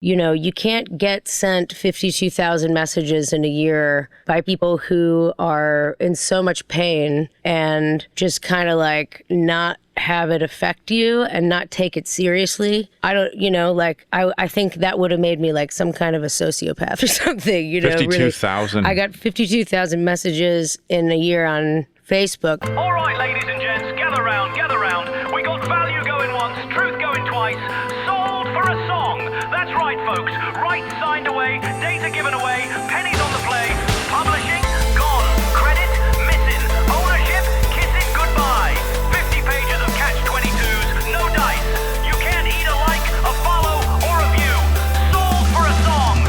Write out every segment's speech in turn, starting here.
you can't get sent 52,000 messages in a year by people who are in so much pain and just kind of like not have it affect you and not take it seriously. I don't, I think that would have made me like some kind of a sociopath or something, 52,000. Really. I got 52,000 messages in a year on Facebook. All right, ladies and gents, gather round. We got value going once, truth going twice. Sold for a song. That's right, folks. Rights signed away, data given away, pennies on the play. Publishing, gone. Credit, missing. Ownership, kiss it goodbye. 50 pages of catch-22s, no dice. You can't eat a like, a follow, or a view. Sold for a song.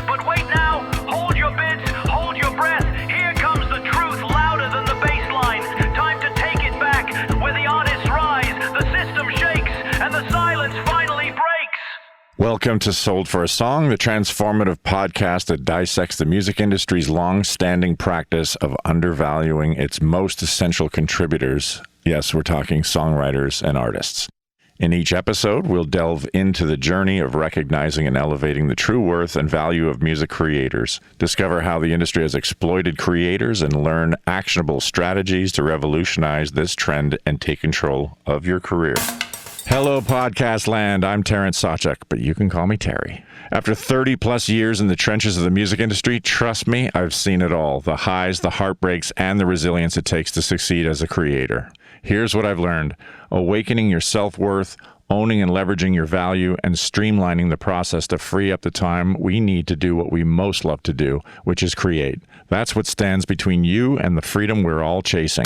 But wait now, hold your bids, hold your breath. Here comes the truth louder than the bass line. Time to take it back, where the artists rise, the system shakes, and the silence finally breaks. Welcome to Sold for a Song, the transformative podcast that dissects the music industry's long-standing practice of undervaluing its most essential contributors. Yes, we're talking songwriters and artists. In each episode, we'll delve into the journey of recognizing and elevating the true worth and value of music creators, discover how the industry has exploited creators, and learn actionable strategies to revolutionize this trend and take control of your career. Hello, podcast land. I'm Terrence Sawchuk, but you can call me Terry. After 30 plus years in the trenches of the music industry, trust me, I've seen it all. The highs, the heartbreaks, and the resilience it takes to succeed as a creator. Here's what I've learned. Awakening your self-worth, owning and leveraging your value, and streamlining the process to free up the time we need to do what we most love to do, which is create. That's what stands between you and the freedom we're all chasing.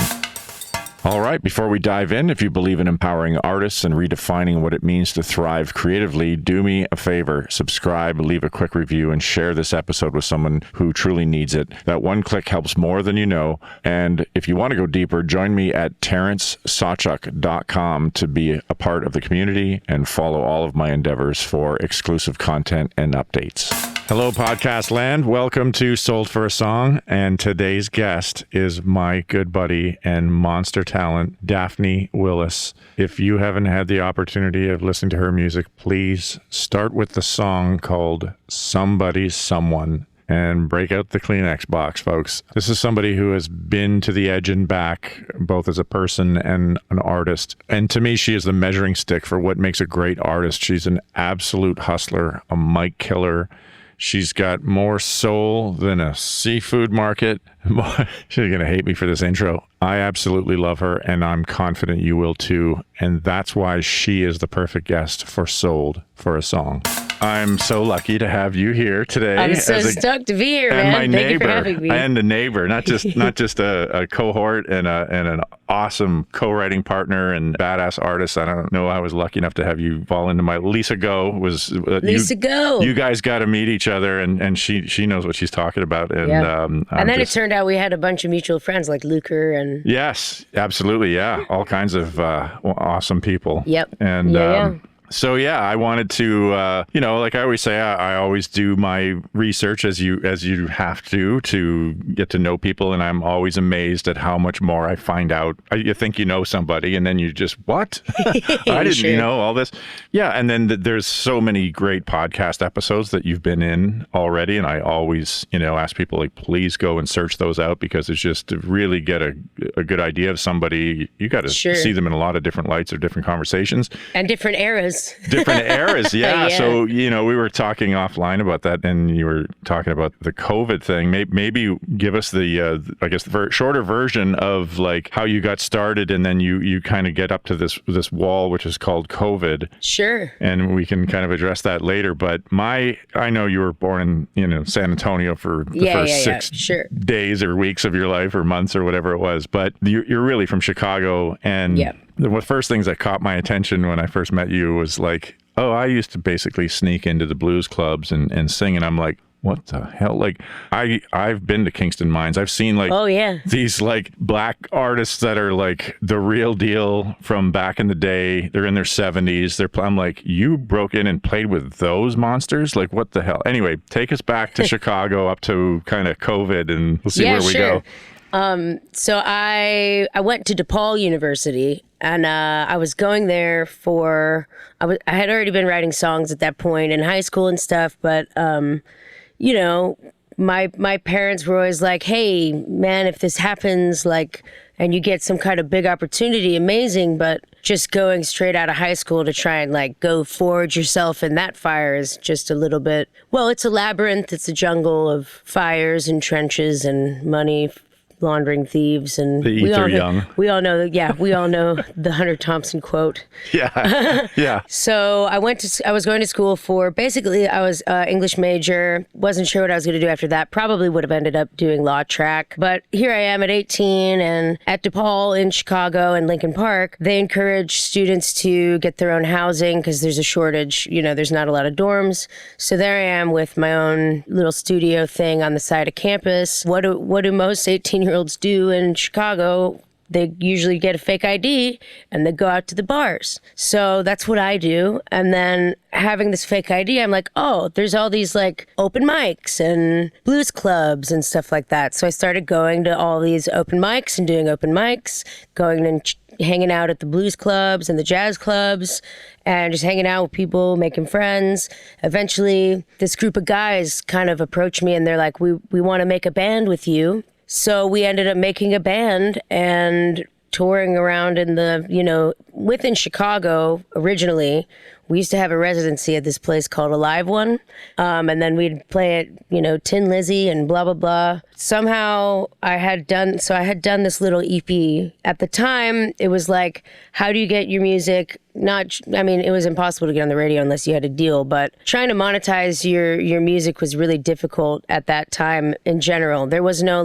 All right, before we dive in, if you believe in empowering artists and redefining what it means to thrive creatively, do me a favor, subscribe, leave a quick review, and share this episode with someone who truly needs it. That one click helps more than you know. And if you want to go deeper, join me at terrencesawchuk.com to be a part of the community and follow all of my endeavors for exclusive content and updates. Hello, podcast land. Welcome to Sold for a Song. And today's guest is my good buddy and monster talent, Daphne Willis. If you haven't had the opportunity of listening to her music, please start with the song called Somebody's Someone and break out the Kleenex box, folks. This is somebody who has been to the edge and back, both as a person and an artist. And to me, she is the measuring stick for what makes a great artist. She's an absolute hustler, a mic killer. She's got more soul than a seafood market. She's going to hate me for this intro. I absolutely love her, and I'm confident you will too. And that's why she is the perfect guest for Sold for a Song. I'm so lucky to have you here today. I'm so stoked to be here, and man. My Thank neighbor, you for having me. And a neighbor, not just a cohort and an awesome co-writing partner and badass artist. I don't know. I was lucky enough to have you fall into my Lisa Go. Lisa Go. You guys got to meet each other, and she knows what she's talking about. And yeah. And then it turned out we had a bunch of mutual friends like Luker and. Yes, absolutely. Yeah, all kinds of awesome people. Yep. And yeah. So yeah, I wanted to, like I always say, I always do my research as you have to get to know people, and I'm always amazed at how much more I find out. You think you know somebody, and then you just what? I didn't know all this. Yeah, and then there's so many great podcast episodes that you've been in already, and I always ask people like please go and search those out because it's just to really get a good idea of somebody. You got to see them in a lot of different lights or different conversations and different eras. Different eras, yeah. So, we were talking offline about that, and you were talking about the COVID thing. Maybe give us the shorter version of like how you got started, and then you kind of get up to this wall, which is called COVID. Sure. And we can kind of address that later. But I know you were born in San Antonio for the first 6 days or weeks of your life or months or whatever it was. But you're really from Chicago, and the first things that caught my attention when I first met you was like, oh, I used to basically sneak into the blues clubs and sing, and I'm like, what the hell? Like, I've been to Kingston Mines. I've seen like these like black artists that are like the real deal from back in the day. They're in their 70s. I'm like, you broke in and played with those monsters? Like, what the hell? Anyway, take us back to Chicago up to kind of COVID, and we'll see where we go. So I went to DePaul University, and I was going there for, I had already been writing songs at that point in high school and stuff, but, you know, my parents were always like, hey, man, if this happens, like, and you get some kind of big opportunity, amazing, but just going straight out of high school to try and like go forge yourself in that fire is just a little bit, well, it's a labyrinth, it's a jungle of fires and trenches and money laundering thieves, and The ether young. We all know the Hunter Thompson quote. Yeah. Yeah. So I was going to school for, basically I was English major, wasn't sure what I was going to do after that, probably would have ended up doing law track, but here I am at 18, and at DePaul in Chicago and Lincoln Park, they encourage students to get their own housing because there's a shortage, there's not a lot of dorms. So there I am with my own little studio thing on the side of campus. What do most 18-year-olds do in Chicago? They usually get a fake ID and they go out to the bars. So that's what I do. And then having this fake ID, I'm like, oh, there's all these like open mics and blues clubs and stuff like that. So I started going to all these open mics and doing open mics, going and hanging out at the blues clubs and the jazz clubs and just hanging out with people, making friends. Eventually, this group of guys kind of approached me and they're like, we want to make a band with you. So we ended up making a band and touring around within Chicago originally. We used to have a residency at this place called Alive One. And then we'd play at, Tin Lizzy and blah, blah, blah. Somehow I had done this little EP. At the time, it was like, how do you get your music? It was impossible to get on the radio unless you had a deal, but trying to monetize your music was really difficult at that time in general. There was no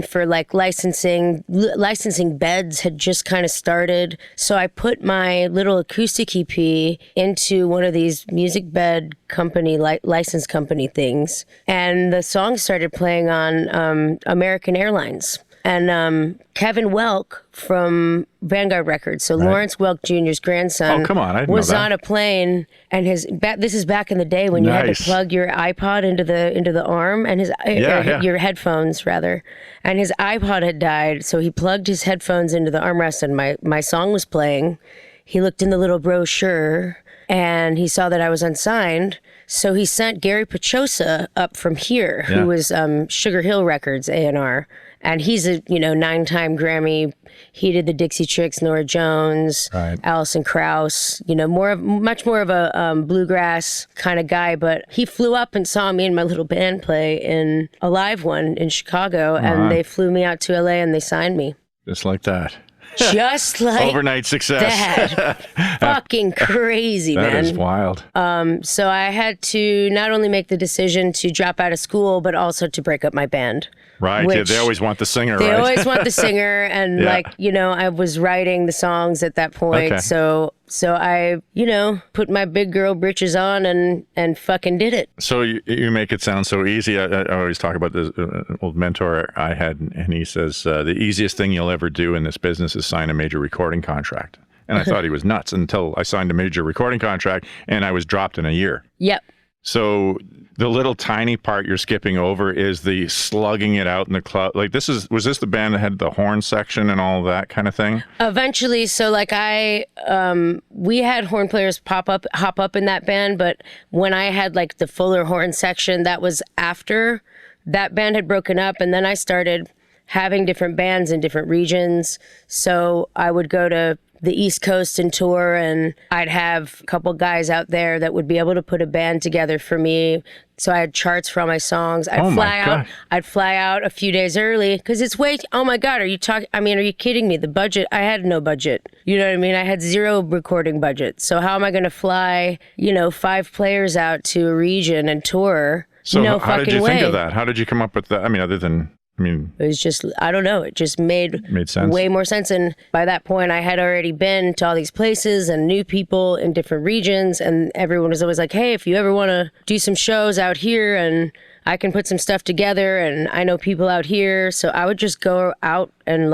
for licensing. Licensing beds had just kind of started. So I put my little acoustic EP into one of these music bed company, license company things. And the song started playing on American Airlines. And Kevin Welk from Vanguard Records, so right. Lawrence Welk Jr.'s grandson, was on a plane, and this is back in the day when you had to plug your iPod into the arm, and your headphones rather, and his iPod had died, so he plugged his headphones into the armrest, and my song was playing. He looked in the little brochure, and he saw that I was unsigned. So he sent Gary Pachosa up from here, who was Sugar Hill Records A&R. And he's a 9-time Grammy. He did the Dixie Chicks, Norah Jones, right. Alison Krauss. Much more of a bluegrass kind of guy. But he flew up and saw me and my little band play in a live one in Chicago, and they flew me out to LA and they signed me. Just like that. Just like overnight success. That. Fucking crazy, man. That is wild. So I had to not only make the decision to drop out of school, but also to break up my band. Right. Yeah, they always want the singer, They right? always want the singer. And I was writing the songs at that point. Okay. So I, put my big girl britches on and fucking did it. So you make it sound so easy. I always talk about this old mentor I had, and he says, the easiest thing you'll ever do in this business is sign a major recording contract. And I thought he was nuts until I signed a major recording contract and I was dropped in a year. Yep. So the little tiny part you're skipping over is the slugging it out in the club. Like was this the band that had the horn section and all that kind of thing? Eventually, so we had horn players hop up in that band, but when I had the fuller horn section, that was after that band had broken up, and then I started having different bands in different regions. So I would go to the East Coast and tour, and I'd have a couple guys out there that would be able to put a band together for me. So I had charts for all my songs. I'd fly out a few days early because it's oh my God, are you kidding me? The budget, I had no budget. You know what I mean? I had zero recording budget. So how am I going to fly, 5 players out to a region and tour? So how did you think of that? How did you come up with that? It was just, I don't know, it just made sense. Way more sense. And by that point, I had already been to all these places and knew people in different regions. And everyone was always like, hey, if you ever want to do some shows out here and I can put some stuff together and I know people out here. So I would just go out and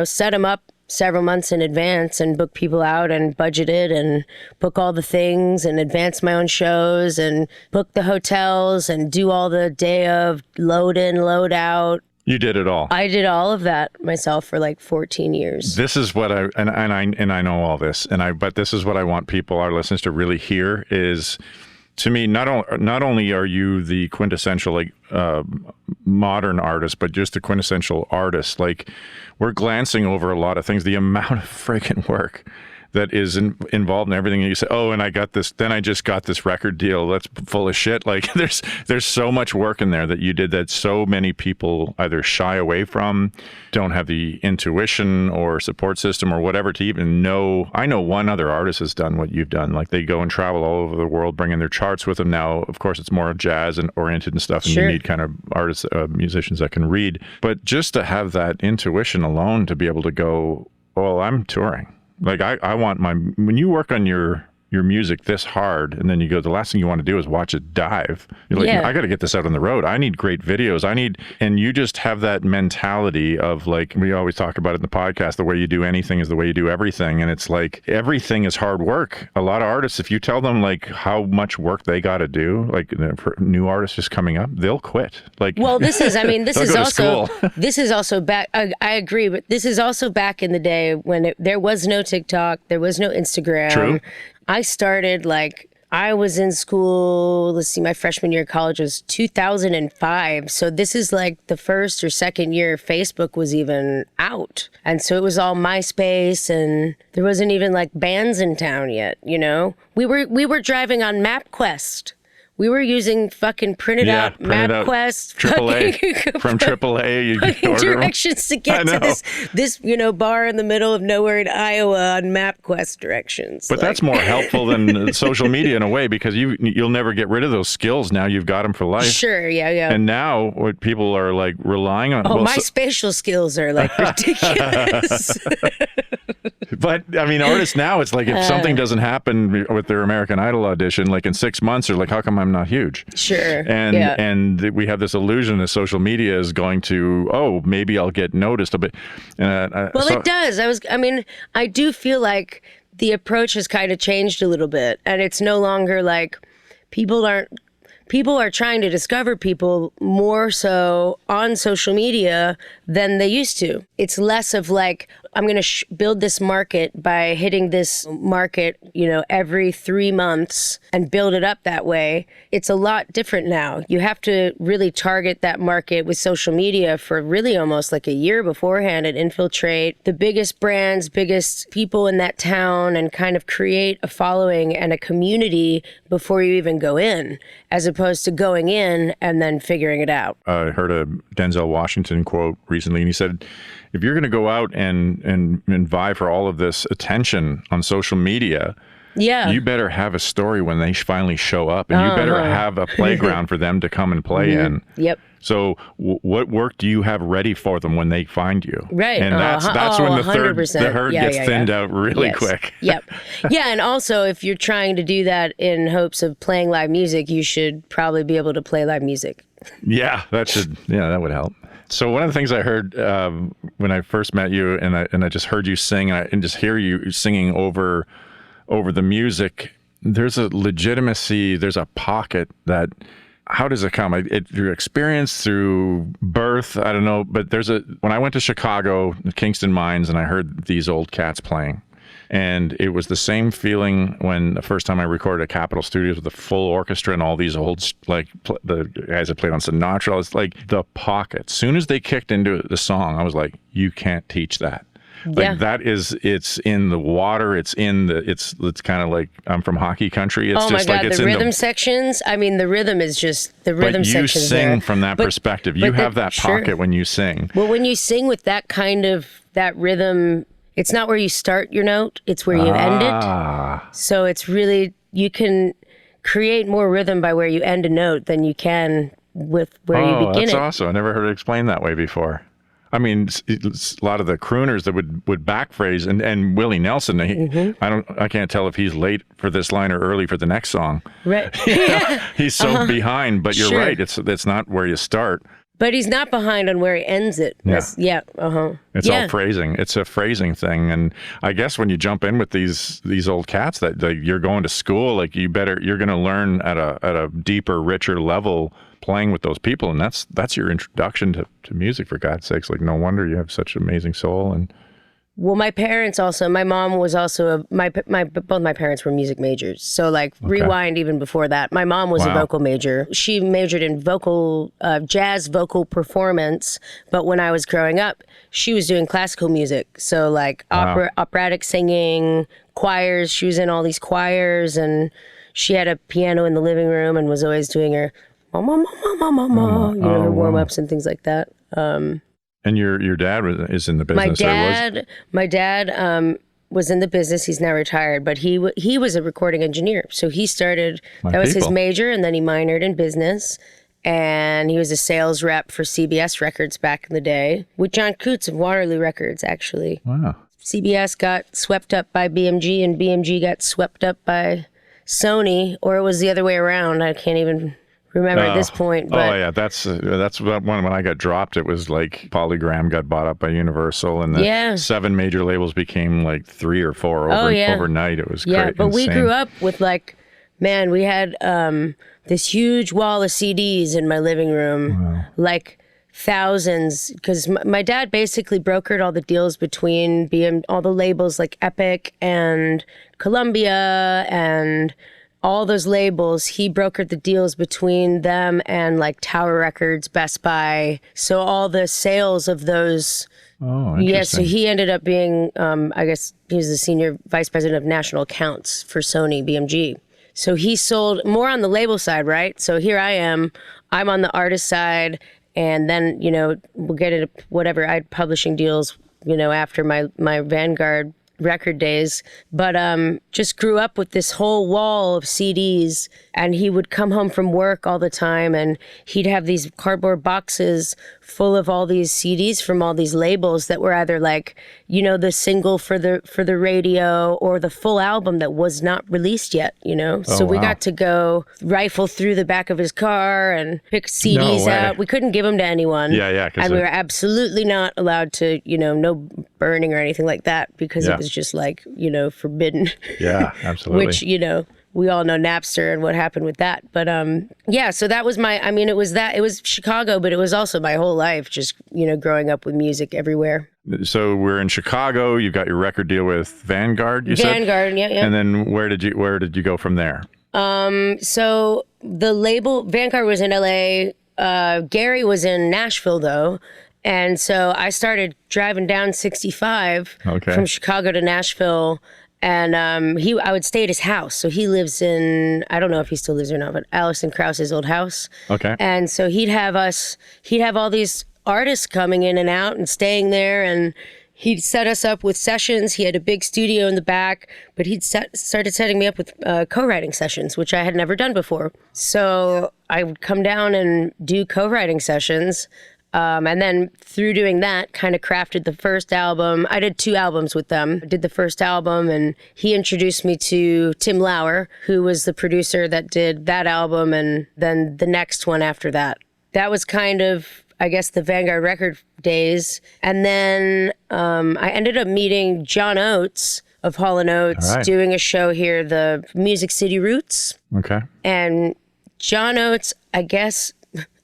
set them up several months in advance and book people out and budget it and book all the things and advance my own shows and book the hotels and do all the day of load in, load out. You did it all. I did all of that myself for like 14 years. This is what I know all this, but this is what I want people, our listeners, to really hear is, to me, not only are you the quintessential like modern artist, but just the quintessential artist. Like, we're glancing over a lot of things. The amount of freaking work that is involved in everything. And you say, oh, and I got this, then I just got this record deal that's full of shit. Like, there's so much work in there that you did that so many people either shy away from, don't have the intuition or support system or whatever to even know. I know one other artist has done what you've done. Like, they go and travel all over the world, bringing their charts with them. Now, of course, it's more jazz and oriented and stuff, and Sure. you need kind of artists, musicians that can read. But just to have that intuition alone to be able to go, well, I'm touring. Like, I want when you work on your music this hard, and then you go, the last thing you want to do is watch it dive. You're like, Yeah. I got to get this out on the road. I need great videos. And you just have that mentality of, like, we always talk about it in the podcast, the way you do anything is the way you do everything. And it's like, everything is hard work. A lot of artists, if you tell them like how much work they got to do, like for new artists just coming up, they'll quit. Like, Well, this is They'll go to school. this is also back, I agree, but this is also back in the day when there was no TikTok, there was no Instagram. True. I started I was in school, let's see, my freshman year of college was 2005. So this is like the first or second year Facebook was even out. And so it was all MySpace, and there wasn't even like bands in town yet, you know? We were driving on MapQuest. We were using fucking printed out MapQuest. AAA. From AAA, you can order directions to get to this bar in the middle of nowhere in Iowa on MapQuest directions. But that's more helpful than social media in a way, because you'll never get rid of those skills. Now you've got them for life. Sure, yeah. And now what people are like relying on. Oh, my spatial skills are like ridiculous. But I mean, artists now, it's like if something doesn't happen with their American Idol audition, like in 6 months, they're like, how come I'm not huge? Sure. And we have this illusion that social media is going to, oh, maybe I'll get noticed a bit. It does. I do feel like the approach has kind of changed a little bit, and it's no longer like people are trying to discover people more so on social media than they used to. It's less of like, I'm going to build this market by hitting this market, every 3 months and build it up that way. It's a lot different now. You have to really target that market with social media for really almost like a year beforehand and infiltrate the biggest brands, biggest people in that town, and kind of create a following and a community before you even go in, as opposed to going in and then figuring it out. I heard a Denzel Washington quote recently, and he said, if you're going to go out and vie for all of this attention on social media, you better have a story when they finally show up, and you better have a playground for them to come and play in. Yep. So what work do you have ready for them when they find you? Right. And that's when the herd gets thinned out really quick. Yep. Yeah, and also if you're trying to do that in hopes of playing live music, you should probably be able to play live music. Yeah, that would help. So one of the things I heard when I first met you, and I just heard you sing, and just hear you singing over the music, there's a legitimacy, there's a pocket that, how does it come? Through experience, through birth, I don't know. But when I went to Chicago, the Kingston Mines, and I heard these old cats playing, and it was the same feeling when the first time I recorded at Capitol Studios with the full orchestra and all these old, the guys that played on Sinatra. It's like the pocket. As soon as they kicked into the song, I was like, you can't teach that. That is, it's in the water. It's kind of like, I'm from hockey country. It's just like, it's the in rhythm sections. I mean, the rhythm is just the rhythm sections. But you sing from that perspective. You have that pocket when you sing. Well, when you sing with that kind of, that rhythm, it's not where you start your note, it's where you end it. So it's really, you can create more rhythm by where you end a note than you can with where you begin it. Oh, that's awesome. I never heard it explained that way before. I mean, it's a lot of the crooners that would backphrase, and Willie Nelson, I can't tell if he's late for this line or early for the next song. Right. He's so behind, but you're right. It's not where you start. But he's not behind on where he ends it. Yeah. It's Yeah. all phrasing. It's a phrasing thing. And I guess when you jump in with these old cats that you're going to school, like you're going to learn at a deeper, richer level playing with those people. And that's your introduction to music, for God's sakes. Like, no wonder you have such amazing soul. And Well, my parents also, my mom was also, both my parents were music majors. So like rewind even before that. My mom was a vocal major. She majored in jazz vocal performance. But when I was growing up, she was doing classical music. So like operatic singing, choirs. She was in all these choirs, and she had a piano in the living room and was always doing her, her warm-ups and things like that. And your dad is in the business. My dad was in the business. He's now retired, but he was a recording engineer. So he started. That was his major, and then he minored in business. And he was a sales rep for CBS Records back in the day with John Coots of Waterloo Records, actually. Wow. CBS got swept up by BMG, and BMG got swept up by Sony, or it was the other way around. I can't even remember at this point. But that's when I got dropped. It was like Polygram got bought up by Universal, and the 7 major labels became like 3 or 4 overnight. It was but insane. We grew up with like, man, we had this huge wall of CDs in my living room, like thousands, because my dad basically brokered all the deals between all the labels like Epic and Columbia and all those labels. He brokered the deals between them and like Tower Records, Best Buy. So all the sales of those. Oh, interesting. Yeah, so he ended up being, I guess he was the senior vice president of national accounts for Sony BMG. So he sold more on the label side, right? So here I am, I'm on the artist side, and then, we'll get into whatever, I had publishing deals, after my Vanguard record days, but just grew up with this whole wall of CDs. And he would come home from work all the time, and he'd have these cardboard boxes full of all these CDs from all these labels that were either like, the single for the radio or the full album that was not released yet, So we got to go rifle through the back of his car and pick CDs out. We couldn't give them to anyone. And we were absolutely not allowed to, no burning or anything like that, because it was just like, forbidden. Yeah, absolutely. Which, we all know Napster and what happened with that. But so that was it was Chicago, but it was also my whole life, just, growing up with music everywhere. So we're in Chicago. You got your record deal with Vanguard, you said? Vanguard, yeah. And then where did you go from there? So the label, Vanguard was in LA. Gary was in Nashville, though. And so I started driving down 65 from Chicago to Nashville. And I would stay at his house. So he lives in, I don't know if he still lives or not, but Alison Krause's old house. Okay. And so he'd have all these artists coming in and out and staying there. And he'd set us up with sessions. He had a big studio in the back, but he'd started setting me up with co-writing sessions, which I had never done before. So I would come down and do co-writing sessions. And then through doing that, kind of crafted the first album. I did 2 albums with them. I did the first album, and he introduced me to Tim Lauer, who was the producer that did that album, and then the next one after that. That was kind of, I guess, the Vanguard record days. And then I ended up meeting John Oates of Hall & Oates, doing a show here, the Music City Roots. Okay. And John Oates, I guess,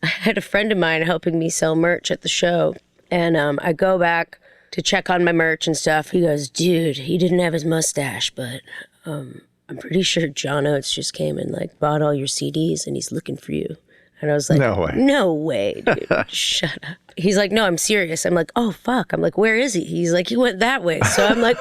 I had a friend of mine helping me sell merch at the show, and I go back to check on my merch and stuff. He goes, dude, he didn't have his mustache, but I'm pretty sure John Oates just came and like bought all your CDs and he's looking for you. And I was like, no way, dude, shut up. He's like, no, I'm serious. I'm like, oh, fuck. I'm like, where is he? He's like, he went that way. So I'm like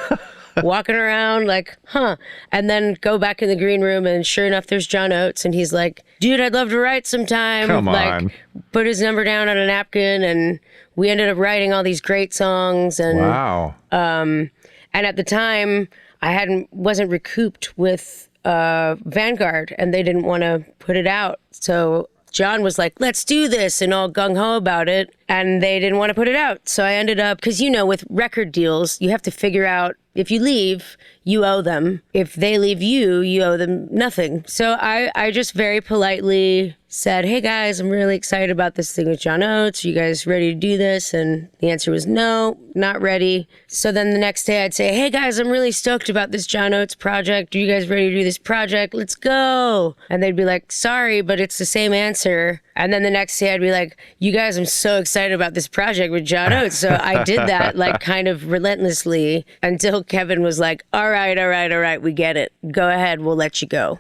walking around like, huh. And then go back in the green room, and sure enough, there's John Oates, and he's like, dude, I'd love to write sometime. Come on. Put his number down on a napkin, and we ended up writing all these great songs. And wow. And at the time, I wasn't recouped with Vanguard, and they didn't want to put it out. So John was like, let's do this, and all gung-ho about it, and they didn't want to put it out. So I ended up, because with record deals, you have to figure out, if you leave, you owe them. If they leave you, you owe them nothing. So I just very politely said, hey guys, I'm really excited about this thing with John Oates. Are you guys ready to do this? And the answer was no, not ready. So then the next day I'd say, hey guys, I'm really stoked about this John Oates project. Are you guys ready to do this project? Let's go. And they'd be like, sorry, but it's the same answer. And then the next day I'd be like, you guys, I'm so excited about this project with John Oates. So I did that like kind of relentlessly until Kevin was like, all right, we get it. Go ahead, we'll let you go.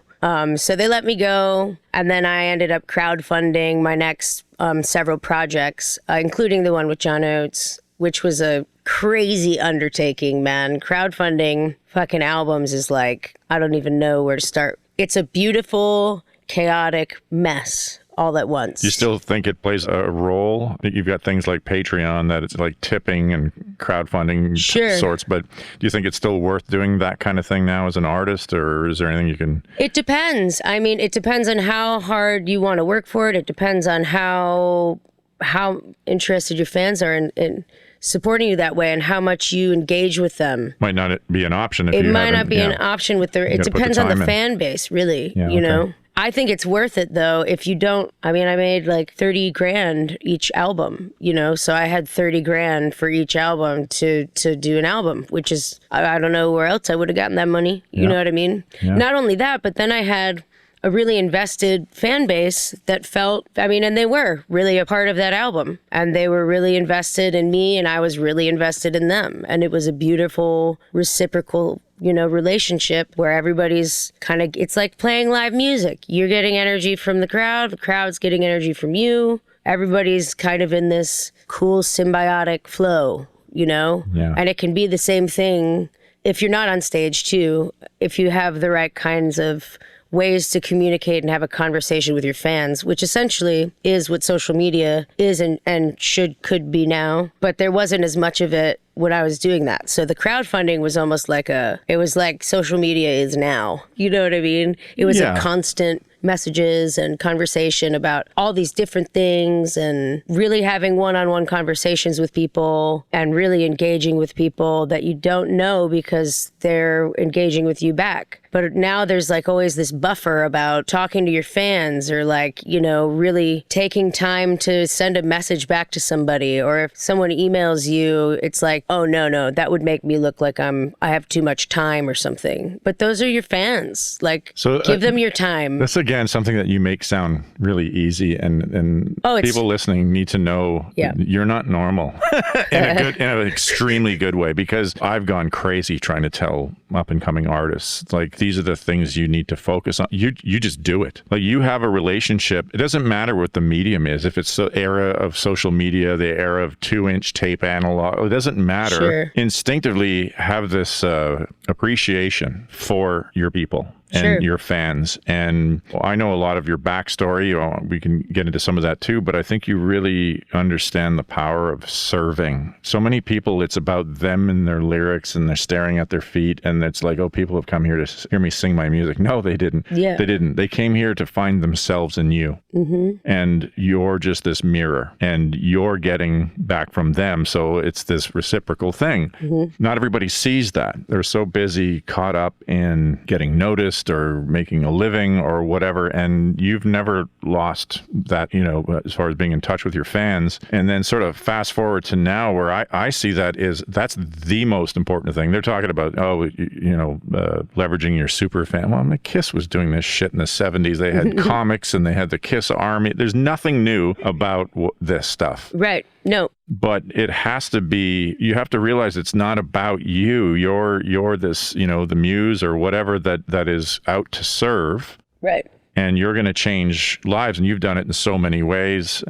So they let me go, and then I ended up crowdfunding my next several projects, including the one with John Oates, which was a crazy undertaking, man. Crowdfunding fucking albums is like, I don't even know where to start. It's a beautiful, chaotic mess all at once. You still think it plays a role? You've got things like Patreon that it's like tipping and crowdfunding sorts, but do you think it's still worth doing that kind of thing now as an artist, or is there anything you can... It depends. I mean, it depends on how hard you want to work for it. It depends on how interested your fans are in supporting you that way and how much you engage with them. Might not be an option if it you might not be an option with their... It depends on the fan base, really, you know? I think it's worth it though. If you don't, I mean, I made like 30 grand each album, you know, so I had 30 grand for each album to do an album, which is, I don't know where else I would have gotten that money. You know what I mean? Yeah. Not only that, but then I had a really invested fan base that felt, I mean, and they were really a part of that album, and they were really invested in me, and I was really invested in them. And it was a beautiful reciprocal, you know, relationship where everybody's kind of, it's like playing live music. You're getting energy from the crowd's getting energy from you. Everybody's kind of in this cool symbiotic flow, you know? Yeah. And it can be the same thing if you're not on stage too, if you have the right kinds of ways to communicate and have a conversation with your fans, which essentially is what social media is and could be now. But there wasn't as much of it when I was doing that. So the crowdfunding was almost like it was like social media is now. You know what I mean? It was a constant messages and conversation about all these different things and really having one-on-one conversations with people and really engaging with people that you don't know because they're engaging with you back. But now there's like always this buffer about talking to your fans or like, you know, really taking time to send a message back to somebody. Or if someone emails you, it's like, oh, no, that would make me look like I have too much time or something. But those are your fans. Like, so, give them your time. That's, again, something that you make sound really easy. And people listening need to know you're not normal in an extremely good way, because I've gone crazy trying to tell up-and-coming artists, like, these are the things you need to focus on. You just do it. Like, you have a relationship. It doesn't matter what the medium is. If it's the era of social media, the era of 2-inch tape analog, it doesn't matter. Sure. Instinctively have this appreciation for your people and your fans. And I know a lot of your backstory. We can get into some of that too, but I think you really understand the power of serving. So many people, it's about them and their lyrics, and they're staring at their feet, and it's like, oh, people have come here to hear me sing my music. No, they didn't. Yeah. They didn't. They came here to find themselves in you. Mm-hmm. And you're just this mirror, and you're getting back from them. So it's this reciprocal thing. Mm-hmm. Not everybody sees that. They're so busy, caught up in getting noticed or making a living or whatever, and you've never lost that, you know, as far as being in touch with your fans. And then sort of fast forward to now, where I see that's the most important thing. They're talking about, leveraging your super fan. Well, Kiss was doing this shit in the 70s. They had comics and they had the Kiss Army. There's nothing new about this stuff. Right. No. But it has to be, you have to realize it's not about you. You're this, you know, the muse or whatever that is out to serve. Right. And you're going to change lives, and you've done it in so many ways.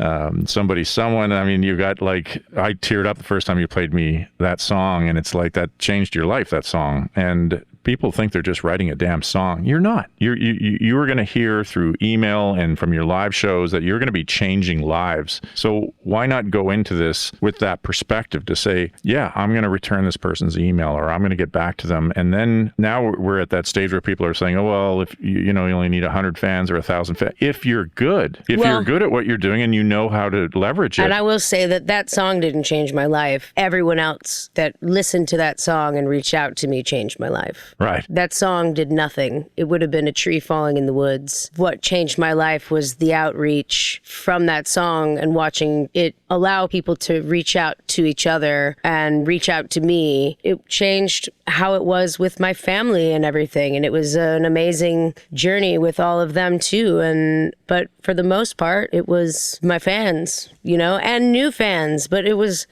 Someone, I mean, you got like, I teared up the first time you played me that song, and it's like, that changed your life, that song. And people think they're just writing a damn song. You're not. You are going to hear through email and from your live shows that you're going to be changing lives. So why not go into this with that perspective to say, yeah, I'm going to return this person's email, or I'm going to get back to them. And then now we're at that stage where people are saying, oh, well, if you only need 100 fans or 1,000 fans. If you're good at what you're doing and you know how to leverage it. And I will say that song didn't change my life. Everyone else that listened to that song and reached out to me changed my life. Right. That song did nothing. It would have been a tree falling in the woods. What changed my life was the outreach from that song and watching it allow people to reach out to each other and reach out to me. It changed how it was with my family and everything. And it was an amazing journey with all of them too. But for the most part, it was my fans, and new fans. But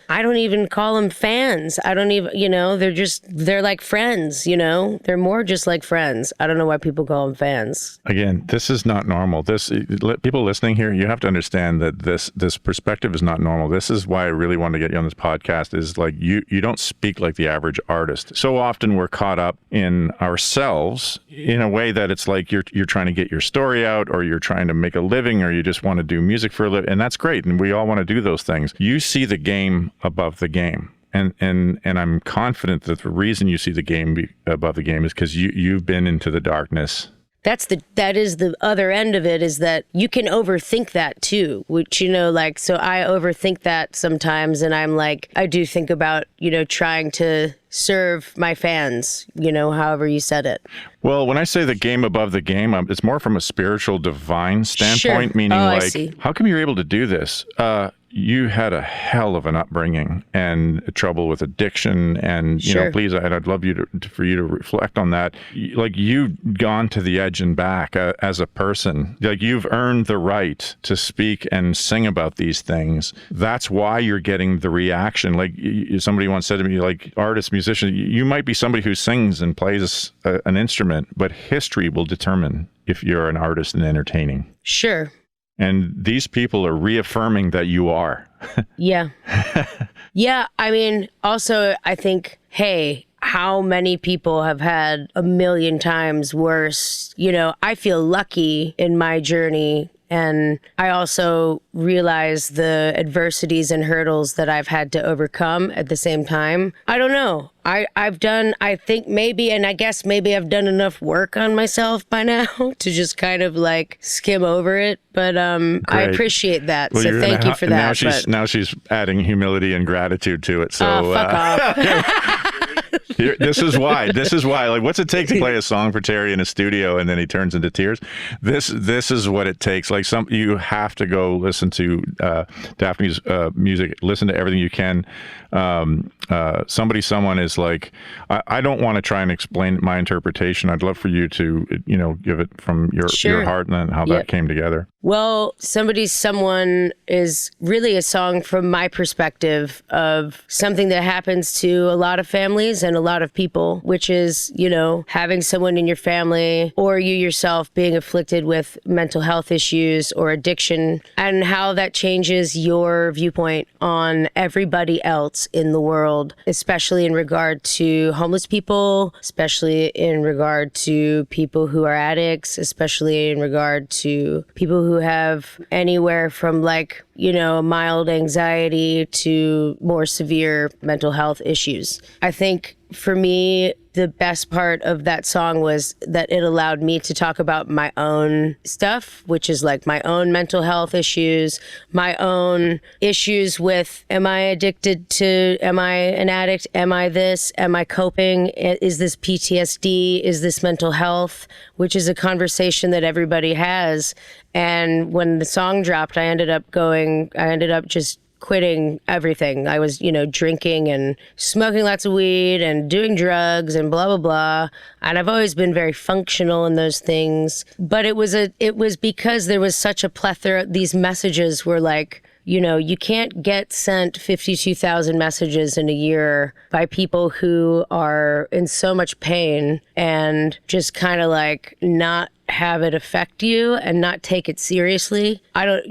I don't even call them fans. I don't even, they're like friends, they're more just like friends. I don't know why people call them fans. Again, this is not normal. People listening here, you have to understand that this perspective is not normal. This is why I really wanted to get you on this podcast is like, you don't speak like the average artist. So often we're caught up in ourselves in a way that it's like you're trying to get your story out, or you're trying to make a living, or you just want to do music for a living. And that's great. And we all want to do those things. You see the game above the game. And I'm confident that the reason you see the game above the game is because you've been into the darkness. That is the other end of it, is that you can overthink that too, which, so I overthink that sometimes. And I'm like, I do think about, trying to serve my fans, however you said it. Well, when I say the game above the game, it's more from a spiritual, divine standpoint, sure. Meaning I see. How come you're able to do this? You had a hell of an upbringing and trouble with addiction, and sure. Please, I'd love for you to reflect on that. Like, you've gone to the edge and back as a person. Like, you've earned the right to speak and sing about these things. That's why you're getting the reaction. Like, somebody once said to me, like, artist, musician, you might be somebody who sings and plays an instrument, but history will determine if you're an artist and entertaining. Sure. And these people are reaffirming that you are. Yeah. Yeah. I mean, also, I think, hey, how many people have had a million times worse? I feel lucky in my journey. And I also realize the adversities and hurdles that I've had to overcome at the same time. I don't know. I think maybe, and I guess maybe I've done enough work on myself by now to just kind of like skim over it. But I appreciate that. Well, so thank you for that. Now she's adding humility and gratitude to it. So fuck off. This is why. Like, what's it take to play a song for Terry in a studio and then he turns into tears? This is what it takes. Like, you have to go listen to Daphne's music. Listen to everything you can. Someone is like, I don't want to try and explain my interpretation. I'd love for you to, give it from your heart and then how that came together. Well, Someone is really a song from my perspective of something that happens to a lot of families and a lot of people, which is, having someone in your family or you yourself being afflicted with mental health issues or addiction, and how that changes your viewpoint on everybody else in the world, especially in regard to homeless people, especially in regard to people who are addicts, especially in regard to people who have anywhere from mild anxiety to more severe mental health issues. I think for me, the best part of that song was that it allowed me to talk about my own stuff, which is like my own mental health issues, my own issues with, am I addicted to, am I an addict? Am I this? Am I coping? Is this PTSD? Is this mental health? Which is a conversation that everybody has. And when the song dropped, I ended up just quitting everything. I was, drinking and smoking lots of weed and doing drugs and blah, blah, blah. And I've always been very functional in those things. But it was because there was such a plethora. These messages were like, you can't get sent 52,000 messages in a year by people who are in so much pain and just kind of like not have it affect you and not take it seriously. I don't,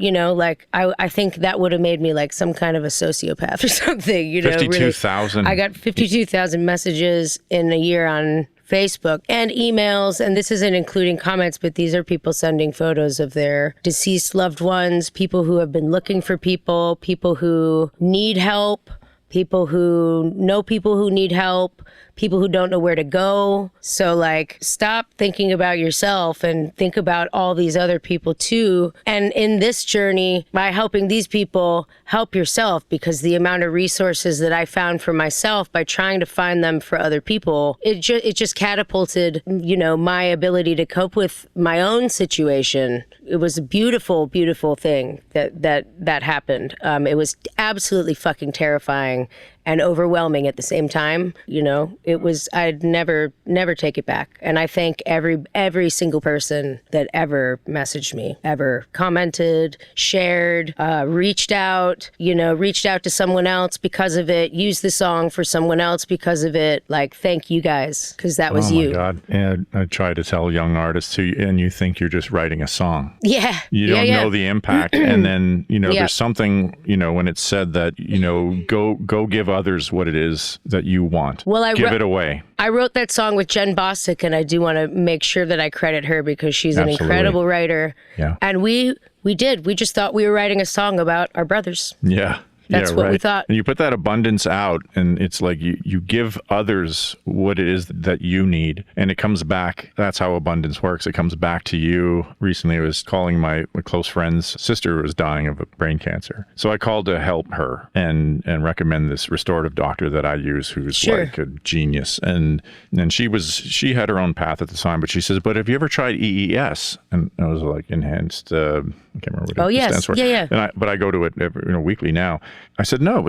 I think that would have made me like some kind of a sociopath or something, 52,000. Really. I got 52,000 messages in a year on Facebook and emails, and this isn't including comments, but these are people sending photos of their deceased loved ones, people who have been looking for people who need help, people who know people who need help, people who don't know where to go. So like, stop thinking about yourself and think about all these other people too. And in this journey, by helping these people, help yourself, because the amount of resources that I found for myself by trying to find them for other people, it just catapulted, you know, my ability to cope with my own situation. It was a beautiful, beautiful thing that happened. It was absolutely fucking terrifying and overwhelming at the same time. You know, I'd never take it back. And I thank every single person that ever messaged me, ever commented, shared, reached out to someone else because of it, used the song for someone else because of it. Like, thank you guys, because that was you. Oh my God. And I try to tell young artists too, and you think you're just writing a song. Yeah. You don't know the impact. And then, you know, Yep. there's something, you know, when it's said that, you know, go give others what it is that you want. Well, give it away. I wrote that song with Jen Bostic, and I do want to make sure that I credit her because she's an Absolutely. incredible writer. Yeah. And we just thought we were writing a song about our brothers. Yeah. That's what we thought. And you put that abundance out, and it's like you give others what it is that you need, and it comes back. That's how abundance works. It comes back to you. Recently, I was calling my close friend's sister was dying of brain cancer. So I called to help her and recommend this restorative doctor that I use, who's like a genius. And she had her own path at the time, but she says, "But have you ever tried EES?" And I was like, enhanced. I can't remember what it stands for. Yeah. But I go to it weekly now. I said, no,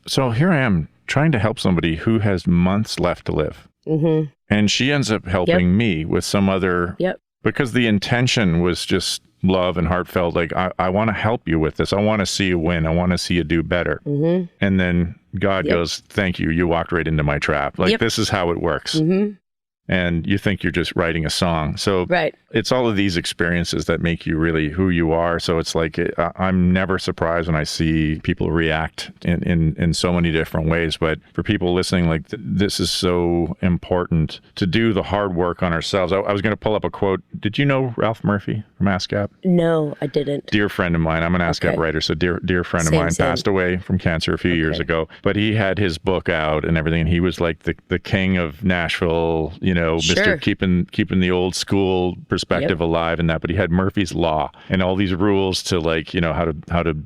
so here I am trying to help somebody who has months left to live. Mm-hmm. And she ends up helping me with some other, because the intention was just love and heartfelt. Like, I want to help you with this. I want to see you win. I want to see you do better. Mm-hmm. And then God goes, thank you. You walked right into my trap. Like, this is how it works. Mm-hmm. And you think you're just writing a song. So it's all of these experiences that make you really who you are. So it's like, I'm never surprised when I see people react in so many different ways. But for people listening, like, this is so important to do the hard work on ourselves. I was going to pull up a quote. Did you know Ralph Murphy from ASCAP? No, I didn't. Dear friend of mine. I'm an ASCAP writer. So dear friend of mine passed away from cancer a few years ago. But he had his book out and everything. And he was like the king of Nashville, you know, Mr. Keeping the old school perspective alive and that, but he had Murphy's Law and all these rules to, like, you know, how to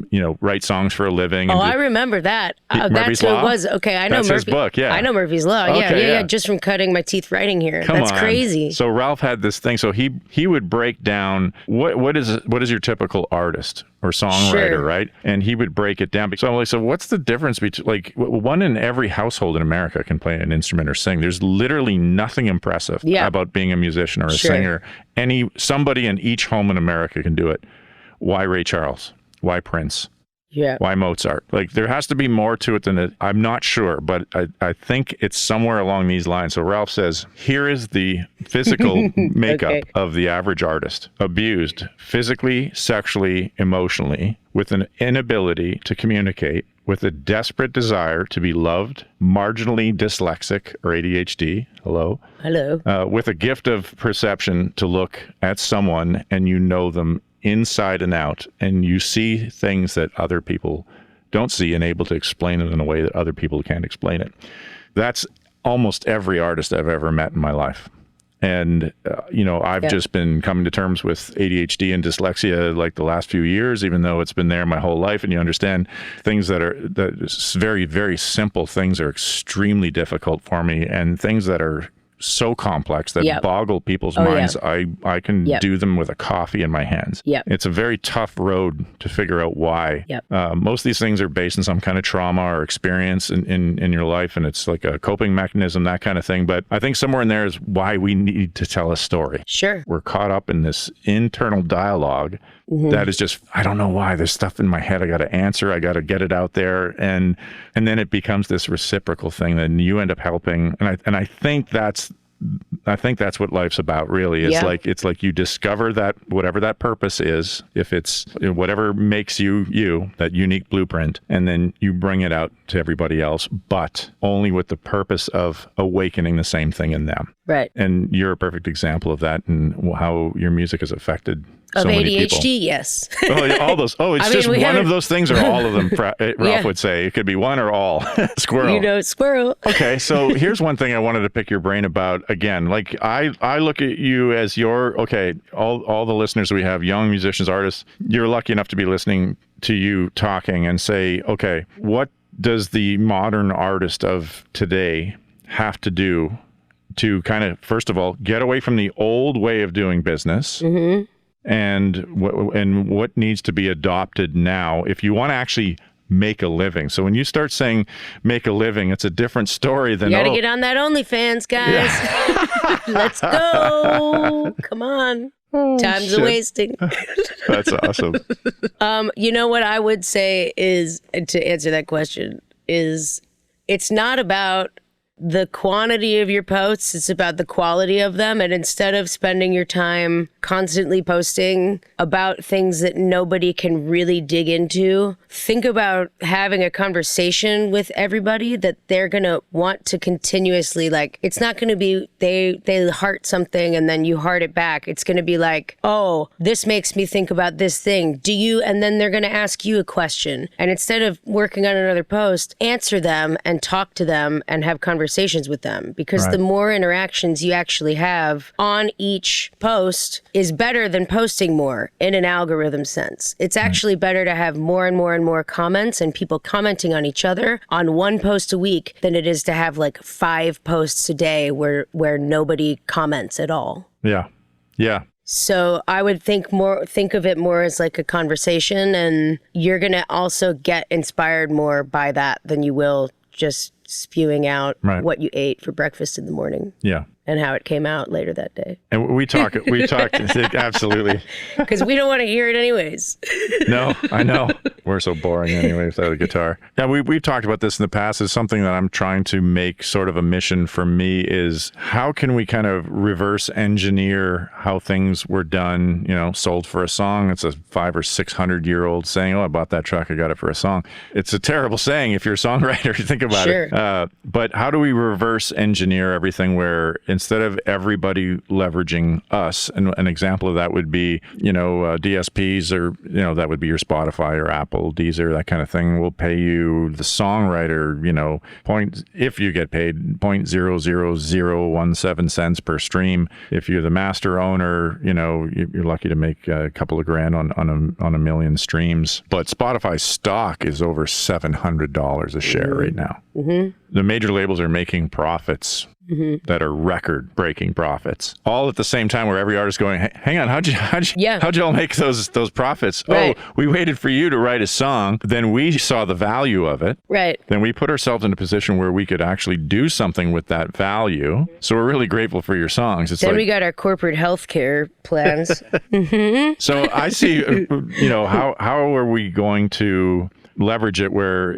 you know, write songs for a living. I remember that. That's what it was. Okay, I know That's Murphy. His book, I know Murphy's Law. Yeah. Just from cutting my teeth writing here. That's crazy. So Ralph had this thing. So he would break down what is your typical artist or songwriter, right? And he would break it down. So I'm like, so what's the difference between, like, one in every household in America can play an instrument or sing. There's literally nothing impressive about being a musician or a singer. Somebody in each home in America can do it. Why Ray Charles? Why Prince? Yeah. Why Mozart? Like, there has to be more to it than it. I'm not sure, but I think it's somewhere along these lines. So Ralph says, here is the physical makeup of the average artist. Abused physically, sexually, emotionally, with an inability to communicate, with a desperate desire to be loved, marginally dyslexic or ADHD, hello, with a gift of perception to look at someone and you know them inside and out, and you see things that other people don't see and able to explain it in a way that other people can't explain it. That's almost every artist I've ever met in my life. And, you know, I've just been coming to terms with ADHD and dyslexia like the last few years, even though it's been there my whole life. And you understand things that very, very simple things are extremely difficult for me, and things that are so complex that boggle people's minds. I can do them with a coffee in my hands. It's a very tough road to figure out why. Most of these things are based in some kind of trauma or experience in your life, and it's like a coping mechanism, that kind of thing. But I think somewhere in there is why we need to tell a story. We're caught up in this internal dialogue that is just, I don't know why, there's stuff in my head I got to answer, I got to get it out there, and then it becomes this reciprocal thing that you end up helping, and I think that's what life's about, really. It's like you discover that whatever that purpose is, if it's whatever makes you, that unique blueprint, and then you bring it out to everybody else, but only with the purpose of awakening the same thing in them. Right. And you're a perfect example of that, and how your music has affected Of so many ADHD, people. yes. Oh, yeah, all those. Oh, it's I mean, just we one haven't- of those things or all of them, Ralph Yeah. would say. It could be one or all. Squirrel. You know, squirrel. Okay, so here's one thing I wanted to pick your brain about. Again, like I look at you as all the listeners we have, young musicians, artists, you're lucky enough to be listening to you talking and say, okay, what does the modern artist of today have to do to kind of, first of all, get away from the old way of doing business? Mm-hmm. And what needs to be adopted now if you want to actually make a living? So when you start saying make a living, it's a different story than You gotta get on that OnlyFans, guys. Let's go. Come on. Time's a wasting. That's awesome. You know what I would say is, to answer that question, is it's not about the quantity of your posts, it's about the quality of them. And instead of spending your time constantly posting about things that nobody can really dig into, think about having a conversation with everybody that they're going to want to continuously, like, it's not going to be they heart something and then you heart it back. It's going to be like, oh, this makes me think about this thing. Do you? And then they're going to ask you a question. And instead of working on another post, answer them and talk to them and have conversations with them, because Right. the more interactions you actually have on each post is better than posting more in an algorithm sense. It's actually better to have more and more and more comments and people commenting on each other on one post a week than it is to have like 5 posts a day where nobody comments at all. Yeah. Yeah. So I would think of it more as like a conversation, and you're going to also get inspired more by that than you will just spewing out Right. what you ate for breakfast in the morning Yeah. and how it came out later that day. And we talked absolutely. Because we don't want to hear it anyways. No, I know. We're so boring anyway without a guitar. Yeah, we've talked about this in the past. It's something that I'm trying to make sort of a mission for me is how can we kind of reverse engineer how things were done, sold for a song. It's a 500 or 600-year-old saying, oh, I bought that truck, I got it for a song. It's a terrible saying if you're a songwriter, you think about Sure. it. But how do we reverse engineer everything where instead of everybody leveraging us, and an example of that would be, DSPs or, that would be your Spotify or Apple, Deezer, that kind of thing, will pay you, the songwriter, if you get paid, 0.00017 cents per stream. If you're the master owner, you're lucky to make a couple of grand on a million streams. But Spotify's stock is over $700 a share right now. Mm-hmm. The major labels are making profits that are record-breaking profits, all at the same time where every artist going, hey, hang on, how'd you all make those profits? Right. Oh, we waited for you to write a song, then we saw the value of it. Right. Then we put ourselves in a position where we could actually do something with that value. So we're really grateful for your songs. It's Then like, we got our corporate health care plans. so I see, how are we going to leverage it where,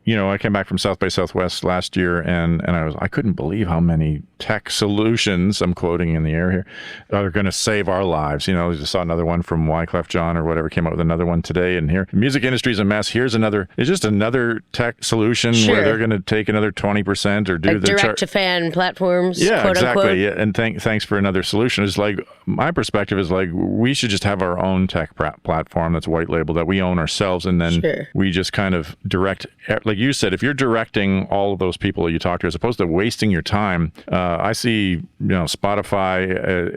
I came back from South by Southwest last year and I couldn't believe how many tech solutions, I'm quoting in the air here, are going to save our lives. I just saw another one from Wyclef John or whatever, came out with another one today. And here, the music industry is a mess. It's just another tech solution Sure. where they're going to take another 20% or do Like the direct-to-fan platforms, yeah, quote exactly. unquote. Yeah, and thanks for another solution. It's like my perspective is like we should just have our own tech platform that's white label that we own ourselves, and then Sure. we just kind of direct. Like you said, if you're directing all of those people that you talk to, as opposed to wasting your time, I see Spotify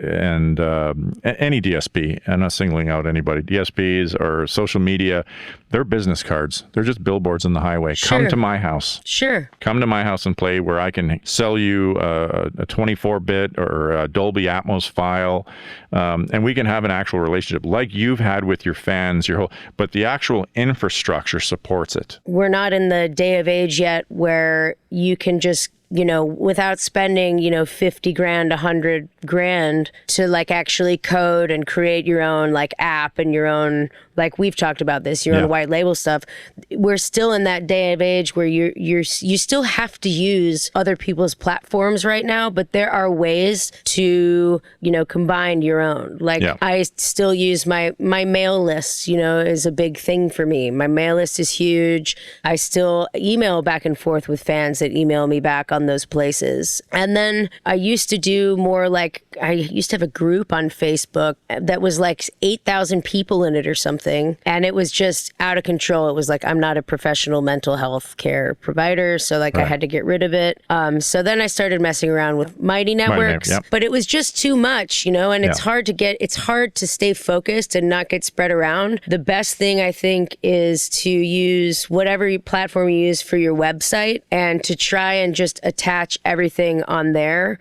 and any DSP. I'm not singling out anybody. DSPs or social media, they're business cards. They're just billboards on the highway. Sure. Come to my house. Sure. Come to my house and play where I can sell you a 24-bit or a Dolby Atmos file, and we can have an actual relationship like you've had with your fans, but the actual infrastructure supports it. We're not in the day of age yet where you can just, without spending, 50 grand, 100 grand to like actually code and create your own like app and your own, like we've talked about this, your own white label stuff. We're still in that day of age where you still have to use other people's platforms right now, but there are ways to, combine your own. Like I still use my mail list, is a big thing for me. My mail list is huge. I still email back and forth with fans that email me back on found those places. And then I used to do more like, I used to have a group on Facebook that was like 8,000 people in it or something. And it was just out of control. It was like, I'm not a professional mental health care provider. So like I had to get rid of it. So then I started messing around with Mighty Networks, but it was just too much, you know, and it's hard to stay focused and not get spread around. The best thing I think is to use whatever platform you use for your website and to try and just attach everything on there.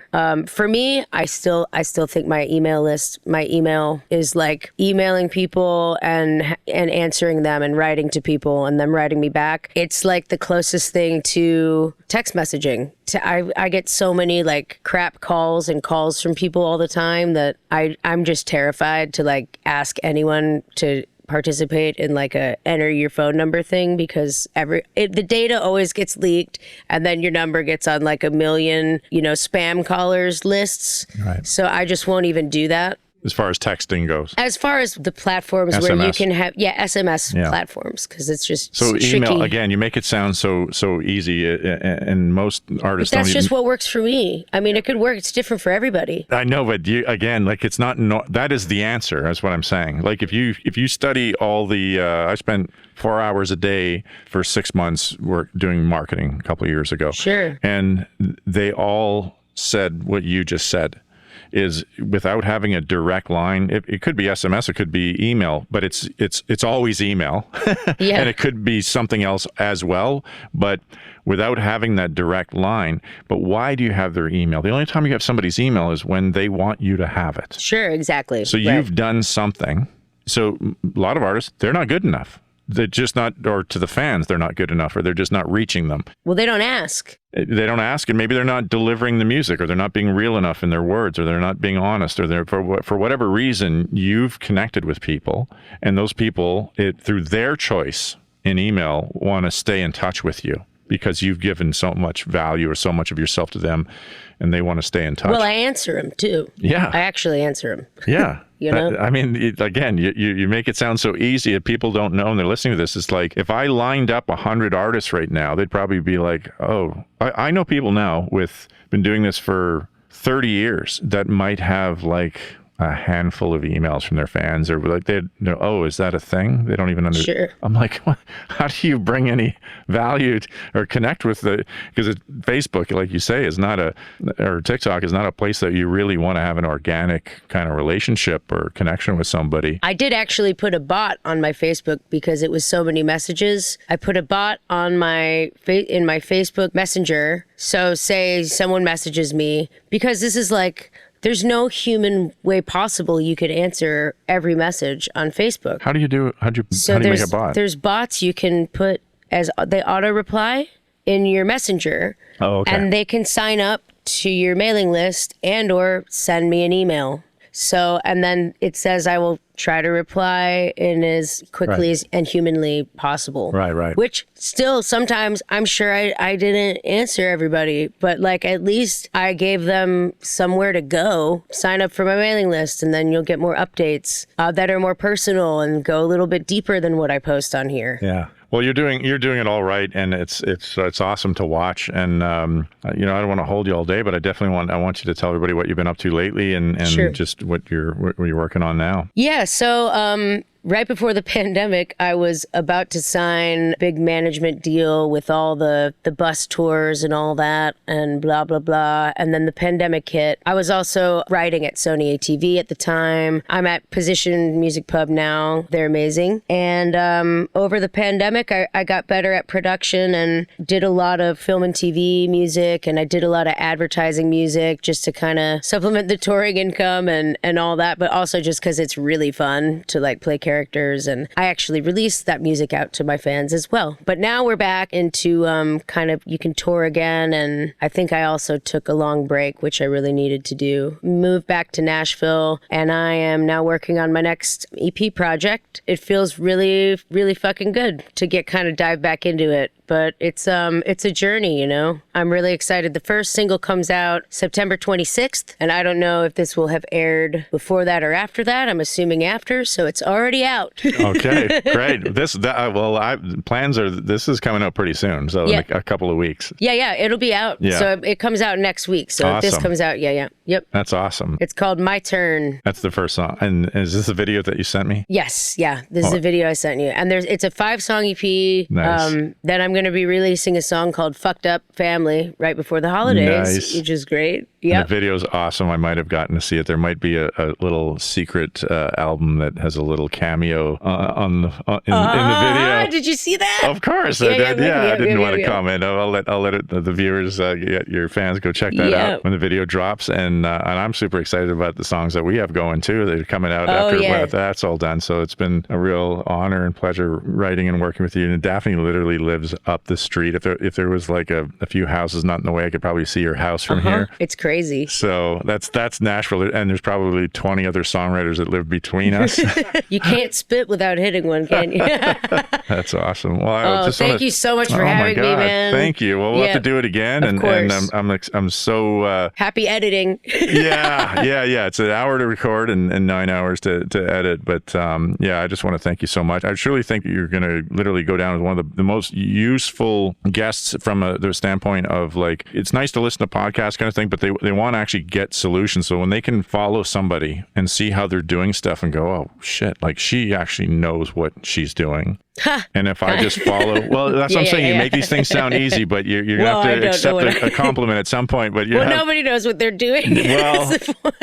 For me, I still think my email is like emailing people and answering them and writing to people and them writing me back. It's like the closest thing to text messaging. I get so many like crap calls and calls from people all the time that I'm just terrified to like ask anyone to participate in like a enter your phone number thing, because the data always gets leaked and then your number gets on like a million, spam callers lists. Right. So I just won't even do that. As far as texting goes. As far as the platforms SMS. Where you can have, SMS platforms, because it's just so tricky. Email, again, you make it sound so easy, and most artists but that's don't just what works for me. I mean, it could work. It's different for everybody. I know, but it's not, that is the answer, that's what I'm saying. Like if you study all the, I spent 4 hours a day for 6 months doing marketing a couple of years ago. Sure. And they all said what you just said. Is without having a direct line, it could be SMS, it could be email, but it's always email. And it could be something else as well, but without having that direct line. But why do you have their email? The only time you have somebody's email is when they want you to have it. Sure, exactly. So you've done something. So a lot of artists, they're not good enough. They're just not, or to the fans, they're not good enough, or they're just not reaching them. Well, they don't ask. They don't ask, and maybe they're not delivering the music, or they're not being real enough in their words, or they're not being honest, or they're for whatever reason, you've connected with people, and those people, through their choice in email, want to stay in touch with you because you've given so much value or so much of yourself to them, and they want to stay in touch. Well, I answer them too. Yeah. I actually answer them. Yeah. I mean, again, you make it sound so easy that people don't know and they're listening to this. It's like, if I lined up 100 artists right now, they'd probably be like, oh, I know people now been doing this for 30 years that might have like a handful of emails from their fans, or like oh, is that a thing? They don't even understand. Sure. I'm like, what? How do you bring any value or connect with because Facebook, like you say, or TikTok is not a place that you really want to have an organic kind of relationship or connection with somebody. I did actually put a bot on my Facebook because it was so many messages. I put a bot on in my Facebook Messenger. So say someone messages me, because this is like, there's no human way possible you could answer every message on Facebook. How do you make a bot? There's bots you can put they auto reply in your messenger. Oh, okay. And they can sign up to your mailing list and or send me an email. So, and then it says I will try to reply in as quickly and humanly possible. Right. Which still sometimes I'm sure I didn't answer everybody, but like at least I gave them somewhere to go, sign up for my mailing list, and then you'll get more updates that are more personal and go a little bit deeper than what I post on here. Yeah. Well, you're doing it all right, and it's awesome to watch. And I don't want to hold you all day, but I definitely want you to tell everybody what you've been up to lately, and sure. Just what you're working on now. Yeah. So right before the pandemic, I was about to sign a big management deal with all the bus tours and all that and blah, blah, blah. And then the pandemic hit. I was also writing at Sony ATV at the time. I'm at Position Music Pub now. They're amazing. And over the pandemic, I got better at production and did a lot of film and TV music. And I did a lot of advertising music just to kind of supplement the touring income and all that. But also just because it's really fun to like play characters, and I actually released that music out to my fans as well. But now we're back into kind of, you can tour again, and I think I also took a long break, which I really needed to do. Moved back to Nashville, and I am now working on my next EP project. It feels really, really fucking good to get kind of dive back into it. But it's a journey, I'm really excited. The first single comes out September 26th, and I don't know if this will have aired before that or after that. I'm assuming after, so it's already be out. Okay, great. This is coming out pretty soon, so in a couple of weeks. Yeah, it'll be out. Yeah. So it comes out next week. So if this Awesome. comes out, yep. That's awesome. It's called My Turn. That's the first song. And is this a video that you sent me? Yes, this is a video I sent you. And it's a 5-song EP. Nice. Then I'm going to be releasing a song called Fucked Up Family right before the holidays, Nice. which is great. And Yep. the video's awesome. I might have gotten to see it. There might be a little secret album that has a little cameo in the video. Did you see that? Of course, I did. I didn't want to yeah. comment. I'll let the viewers, your fans, go check that out when the video drops. And I'm super excited about the songs that we have going too. They're coming out after that's all done. So it's been a real honor and pleasure writing and working with you. And Daphne literally lives up the street. If there was like a few houses not in the way, I could probably see your house from here. It's crazy. So that's Nashville, and there's probably 20 other songwriters that live between us. You can't spit without hitting one, can you? That's awesome. Well, thank you so much for having me, man. Thank you. Well, we'll have to do it again, and I'm so happy editing. yeah. It's an hour to record and 9 hours to edit, but I just want to thank you so much. I truly think you're going to literally go down as one of the most useful guests from the standpoint of, like, it's nice to listen to podcasts kind of thing, but they want to actually get solutions. So when they can follow somebody and see how they're doing stuff and go, oh shit, like she actually knows what she's doing. And if I just follow, well, that's what I'm saying. You make these things sound easy, but you're going to have to accept a compliment at some point. But nobody knows what they're doing.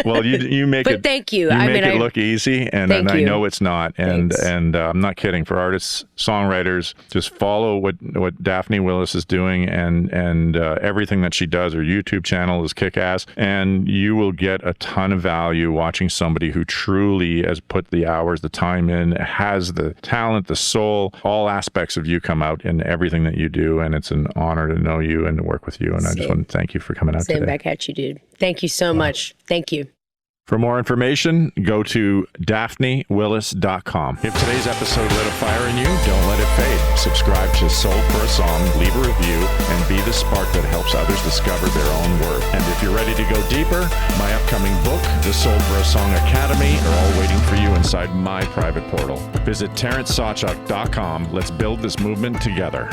Well, you make but it. Thank you. You make it look easy, and I know it's not. And I'm not kidding. For artists, songwriters, just follow what Daphne Willis is doing, and everything that she does. Her YouTube channel is kick-ass, and you will get a ton of value watching somebody who truly has put the hours, the time in, has the talent, the soul. All aspects of you come out in everything that you do, and it's an honor to know you and to work with you. And I just want to thank you for coming out today. Back at you, dude. Thank you so much. Thank you. For more information, go to DaphneWillis.com. If today's episode lit a fire in you, don't let it fade. Subscribe to Sold for a Song, leave a review, and be the spark that helps others discover their own worth. And if you're ready to go deeper, my upcoming book, The Sold for a Song Academy, are all waiting for you inside my private portal. Visit TerrenceSawchuk.com. Let's build this movement together.